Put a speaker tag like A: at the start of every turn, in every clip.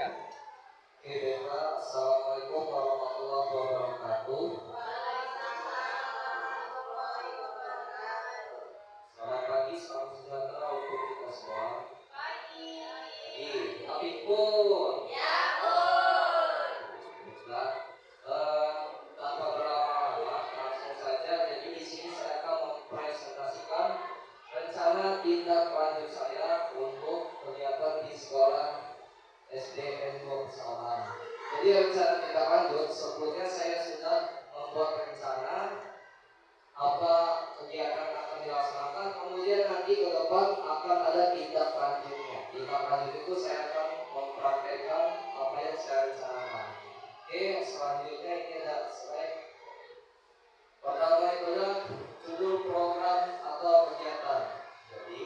A: Oke, Bapak. Assalamualaikum warahmatullahi wabarakatuh. Selamat pagi, salam sejahtera untuk kita semua. Tapi pun. Baiklah. Tanpa berlama-lama, langsung saja. Jadi di sini saya akan mempresentasikan rencana tindak lanjut saya untuk kegiatan di sekolah SDN Nur Salam. Jadi rencana tindak lanjut sebelumnya saya sudah membuat rencana apa kegiatan akan dilaksanakan, kemudian nanti ke depan akan ada tindak lanjutnya. Tindak lanjut itu saya akan mempraktekkan apa yang saya rencanakan. Oke, selanjutnya ini ada slide. Pertama itu adalah judul program atau kegiatan. Jadi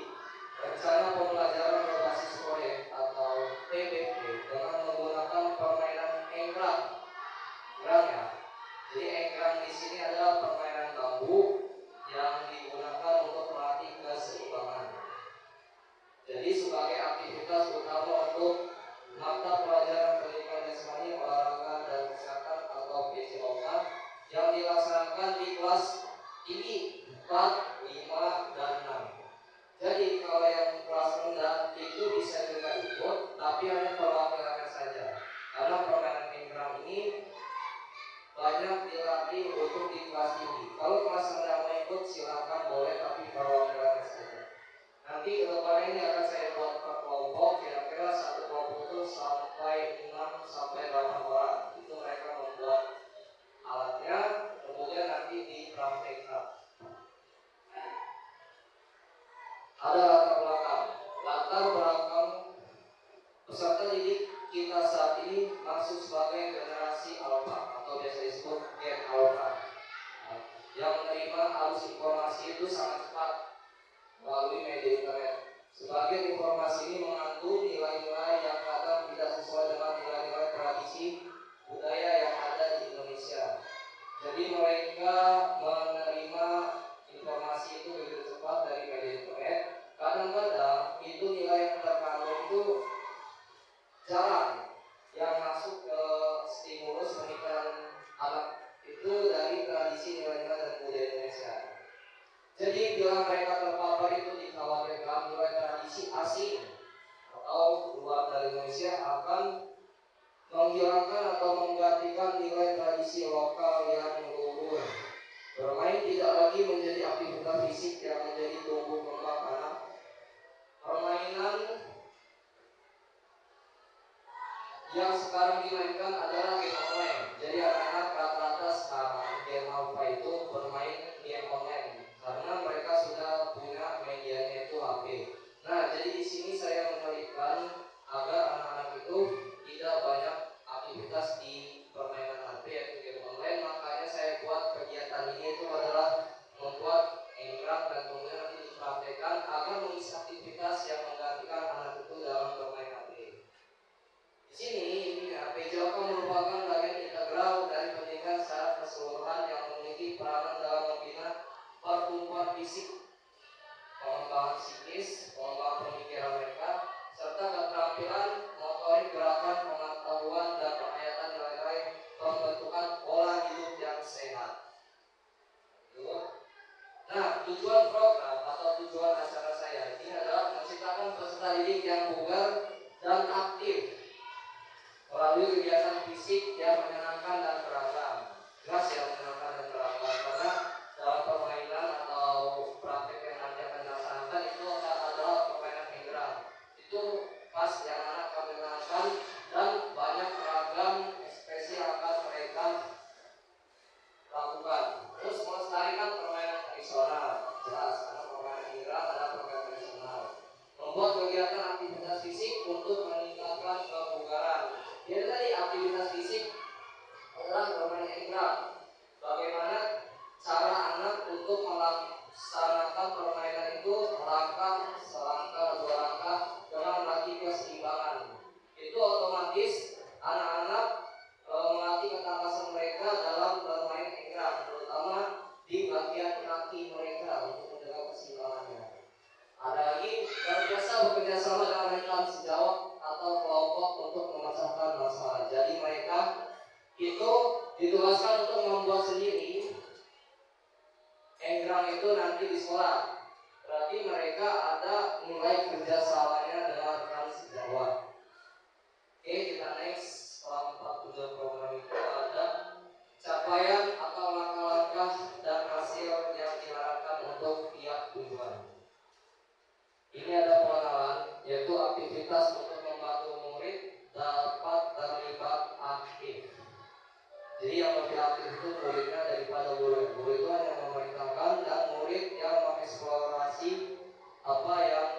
A: rencana pembelajaran berbasis proyek atau PBP dengan menggunakan permainan enggrang. Ya. Jadi enggrang di sini adalah permainan bambu yang digunakan untuk melatih keseimbangan. Jadi sebagai aktivitas utama untuk mata pelajaran pendidikan jasmani, olahraga dan kesehatan atau PJOK yang dilaksanakan di kelas tinggi 4, 5, dan 6. Jadi kalau yang kelas rendah itu bisa juga ikut, tapi hanya perwakilannya saja. Karena permainan enggrang ini banyak dilatih untuk di kelas tinggi. Kalau kelas rendah mau ikut silakan boleh, tapi perwakilannya saja. Nanti ke depannya ini akan saya buat per kelompok, kira-kira satu kelompok itu sampai 6 sampai 8 orang. Itu mereka membuat alatnya, kemudian nanti dipraktekkan. Ada latar belakang peserta didik kita saat ini masuk sebagai generasi alpha atau biasa disebut gen alpha, yang menerima arus informasi itu sangat cepat melalui media internet. Sebagian informasi ini mengandung nilai-nilai yang kadang tidak sesuai dengan nilai-nilai tradisi budaya yang ada di Indonesia. Jadi mereka menerima informasi itu begitu cepat dari media internet. Kadang-kadang itu nilai yang terkandung itu jarang yang masuk ke stimulus pemikiran anak itu dari tradisi nilai-nilai dan budaya Indonesia. Jadi bila mereka terpapar itu dikhawatirkan nilai tradisi asing atau luar dari Indonesia akan menghilangkan atau menggantikan nilai tradisi lokal yang luhur. Bermain tidak lagi menjadi aktivitas fisik yang menjadi tumbuh kembang anak. Permainan yang sekarang dimainkan adalah game online. Jadi anak-anak rata-rata sekarang game alpha itu bermain game online karena mereka sudah punya medianya itu HP. Nah, jadi di sini saya menyelipkan agar anak-anak itu tidak banyak aktivitas di permainan HP yaitu game online. Makanya saya buat kegiatan ini itu adalah membuat enggrang dan kemudian nanti dipraktekkan agar mengisi aktivitas yang menggantikan anak itu dalam bermain HP. Di sini PJOK merupakan bagian integral dari pendidikan secara keseluruhan yang memiliki peranan dalam membina pertumbuhan fisik, pengembangan psikis, pengembangan pemikiran mereka, serta keterampilan motorik, gerakan, pengetahuan, dan penghayatan nilai-nilai pembentukan pola hidup yang sehat. Nah, tujuan program atau tujuan acara saya ini adalah menciptakan peserta didik yang bugar dan aktif melalui kegiatan fisik yang menyenangkan dan beragam. Jelas yang menyenangkan dan beragam karena dalam permainan atau praktek yang nanti akan dilaksanakan itu adalah permainan enggrang. Itu pas yang anak akan menyenangkan dan banyak beragam ekspresi yang akan mereka lakukan. Terus melestarikan permainan tradisional. Jelas karena permainan enggrang adalah permainan tradisional. Membuat kegiatan aktivitas fisik untuk meningkatkan kebugaran. Jadi tadi aktivitas fisik adalah bermain enggrang. Bagaimana cara anak untuk melaksanakan permainan itu melangkah, selangkah, dua langkah dengan melatih keseimbangan. Itu otomatis anak-anak melatih ketangkasan mereka dalam bermain enggrang, terutama di bagian kaki mereka untuk menjaga keseimbangannya. Ada lagi yang biasa bekerja sama dengan rekan sejawat atau kelompok untuk memecahkan itu ditugaskan untuk membuat sendiri enggrang itu nanti di sekolah. Berarti mereka ada mulai kerjasamanya dengan rekan sejawat. Oke, kita next. Setelah 4 tujuan program itu ada capaian atau langkah-langkah dan hasil yang diharapkan untuk tiap tujuan. Ini ada pengenalan, yaitu aktivitas untuk membantu murid dapat terlibat aktif. Jadi yang lebih aktif itu muridnya daripada guru. Guru itu hanya memerintahkan dan murid yang mengeksplorasi apa yang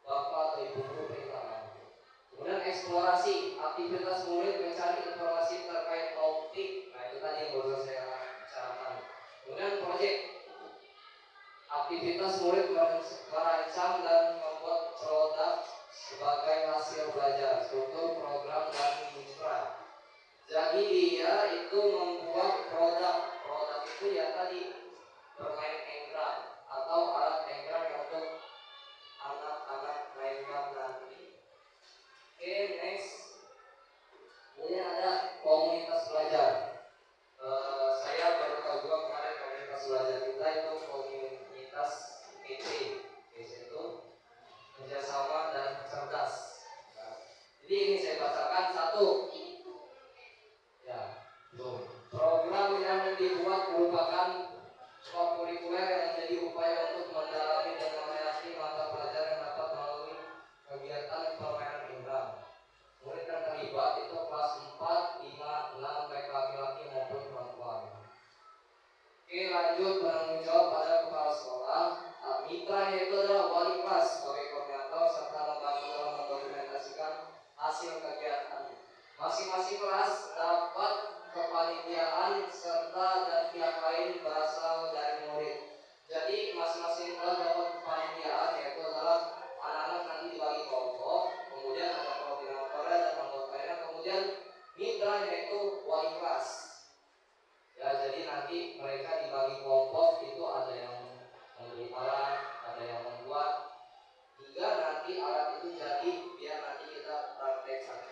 A: bapak atau ibu guru perintahkan. Kemudian eksplorasi, aktivitas murid mencari informasi terkait topik. Nah itu tadi yang baru saya bicarakan. Kemudian proyek, aktivitas murid merancang dan membuat produk sebagai hasil belajar, struktur program dan mitra. Jadi dia itu membuat produk itu ya tadi bermain enggrang atau alat enggrang yang untuk anak-anak mainkan nanti. Oke, next. Kemudian ada komunitas belajar. Saya baru tahu juga kemarin komunitas belajar kita itu komunitas PT, yaitu kerjasama dan cerdas. Jadi ini saya bacakan satu. Ya, program yang dibuat merupakan kurikuler yang menjadi upaya untuk mendalami dan melayani mata pelajaran yang dapat melalui kegiatan permainan enggrang. Murid yang terlibat itu kelas 4, 5, 6 baik laki-laki maupun perempuan. Oke, lanjut penanggung jawab pada kepala sekolah. Mitra yaitu adalah wali kelas sebagai koordinator serta membantu dalam mendokumentasikan hasil kegiatan. Masing-masing kelas dapat kepanitiaan serta dan pihak lain berasal dari murid. Jadi masing-masing kelas dapat kepanitiaan, yaitu adalah anak-anak nanti dibagi kelompok, kemudian ada koordinatornya dan anggotanya, kemudian mitra yaitu wali kelas. Ya, jadi nanti mereka dibagi kelompok, itu ada yang membeli alat, ada yang membuat, hingga nanti alat itu jadi biar nanti kita praktek satu.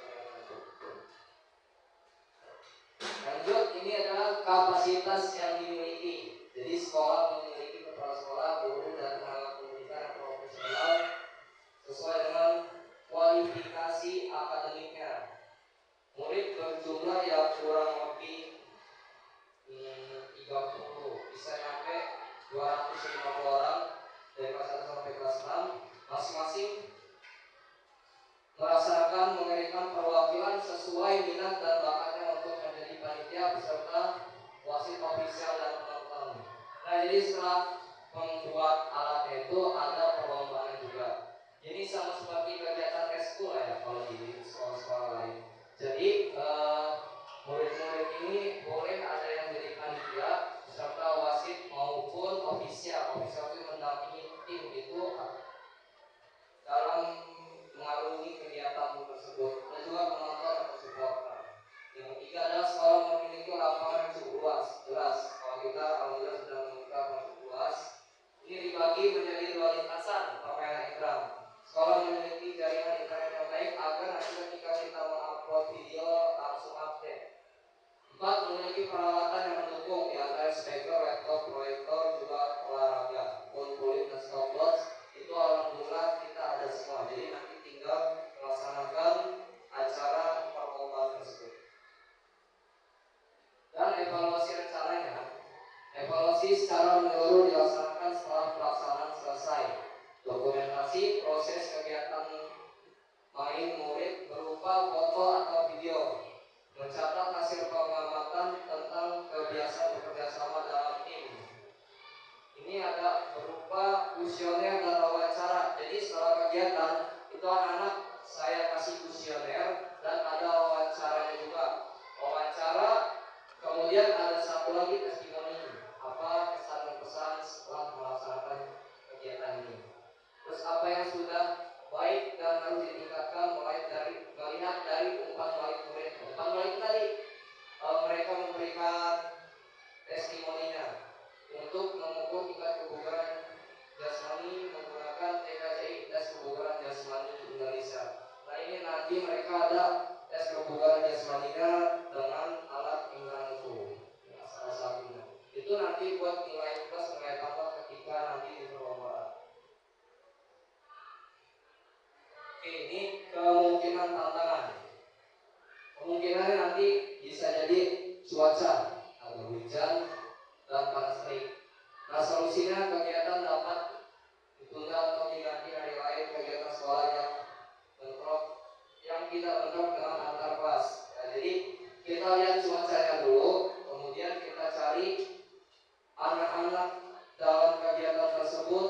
A: Lanjut, ini adalah kapasitas yang dimiliki. Jadi sekolah memiliki kepala sekolah, guru dan tenaga pendidikan yang profesional sesuai dengan kualifikasi akademiknya. Murid berjumlah yang kurang lebih 30, bisa sampai 250 orang dari kelas 1 sampai kelas 6. Masing-masing merasakan mengirimkan perwakilan sesuai minat dan bakatnya untuk menjadi panitia beserta wasit ofisial dan penonton. Nah, jadi setelah membuat alat itu ada perlombaan juga. Ini sama seperti kegiatan eskul ya kalau di sekolah-sekolah lain. Jadi murid-murid ini boleh ada yang jadi panitia beserta wasit maupun ofisial. Ofisial itu mendampingi tim itu dalam mengarungi kegiatan tersebut, dan juga penonton atau supporter. Yang ketiga adalah sekolah memiliki lapangan yang cukup luas. Jelas, kalau kita alhamdulillah sudah memiliki lapangan cukup luas. Ini dibagi menjadi 2 lintasan permainan enggrang. Sekolah memiliki jaringan internet yang baik agar nanti ketika kita mengupload video langsung update. 4. Memiliki peralatan yang mendukung, di antara speaker, laptop, proyektor, juga olahraga, kulit dan stopwatch. Itu alhamdulillah kita ada semua. Jadi nanti tinggal melaksanakan acara perlombaan tersebut. Dan evaluasi rencananya, evaluasi secara menyeluruh dilaksanakan setelah pelaksanaan selesai. Dokumentasi proses kegiatan main murid berupa foto atau video, mencatat hasil pengamatan tentang kebiasaan bekerja sama dalam tim. Ini ada berupa kuesioner dan wawancara. Jadi setelah kegiatan itu anak-anak saya kasih kuesioner dan ada wawancaranya juga. Wawancara, kemudian ada satu lagi testimoni. Apa kesan dan pesan setelah melaksanakan kegiatan ini. Terus apa yang sudah baik dan harus ditingkatkan mulai dari melihat dari umpan balik murid. Umpan balik tadi mereka memberikan testimoninya untuk mengukur tingkat kebugaran jasmani menggunakan TKJI, tes kebugaran jasmani Indonesia. Nah ini nanti mereka ada tes kebugaran jasmaninya dengan ini kemungkinan tantangan. Kemungkinannya nanti bisa jadi cuaca atau hujan dan panas terik. Nah, solusinya kegiatan dapat ditunda atau diganti hari lain kegiatan sekolah yang kita bentrok dengan antar kelas. Ya, jadi kita lihat cuacanya dulu, kemudian kita cari anak-anak dalam kegiatan tersebut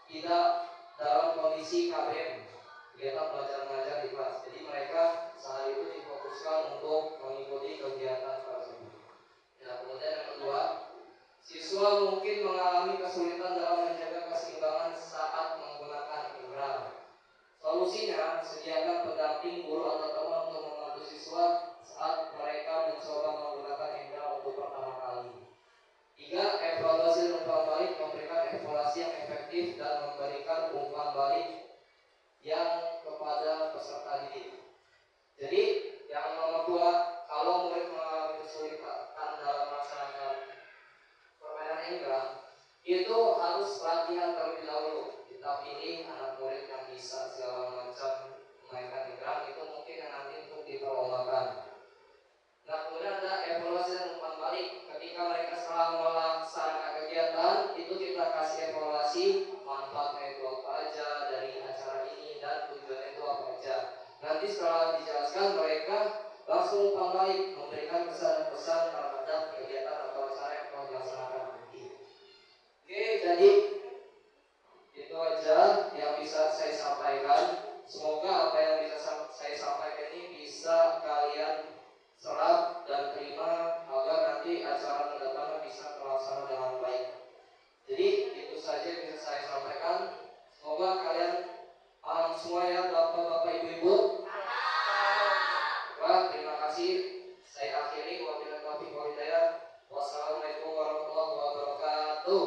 A: tidak dalam kondisi KBM, kegiatan belajar mengajar di kelas. Jadi mereka sehari itu difokuskan untuk mengikuti kegiatan tersebut. Nah, kemudian yang kedua, siswa mungkin mengalami kesulitan dalam menjaga keseimbangan saat menggunakan indera. Solusinya, sediakan pendamping guru atau teman untuk membantu siswa saat mereka mencoba menggunakan indera untuk pertama kali. 3. Evaluasi dan umpan balik, memberikan evaluasi yang efektif dan memberikan umpan balik yang kepada peserta didik. Jadi yang nomor 2, kalau murid mengalami kesulitan dalam melaksanakan permainan indera, itu harus latihan terlebih dahulu. Kita pilih anak murid yang bisa segala macam memainkan indera, itu mungkin yang nanti untuk diperlombakan. Nah, kemudian ada evaluasi dan umpan balik. Ketika mereka setelah melaksanakan kegiatan, itu kita kasih evaluasi manfaatnya itu apa aja dari acara ini dan tujuannya itu apa aja. Nanti setelah dijelaskan, mereka langsung umpan balik, memberikan pesan-pesan terhadap kegiatan atau acara yang telah dilaksanakan nanti. Oke, jadi itu aja yang bisa saya sampaikan. Semoga apa yang bisa saya sampaikan ini bisa kalian serap dan terima agar nanti acara mendatang bisa terlaksana dengan baik. Jadi itu saja yang bisa saya sampaikan. Semoga kalian paham semua ya, bapak-bapak, ibu-ibu. Terima kasih. Saya akhiri. Wabillahi taufiq wal hidayah. Wassalamualaikum warahmatullahi wabarakatuh.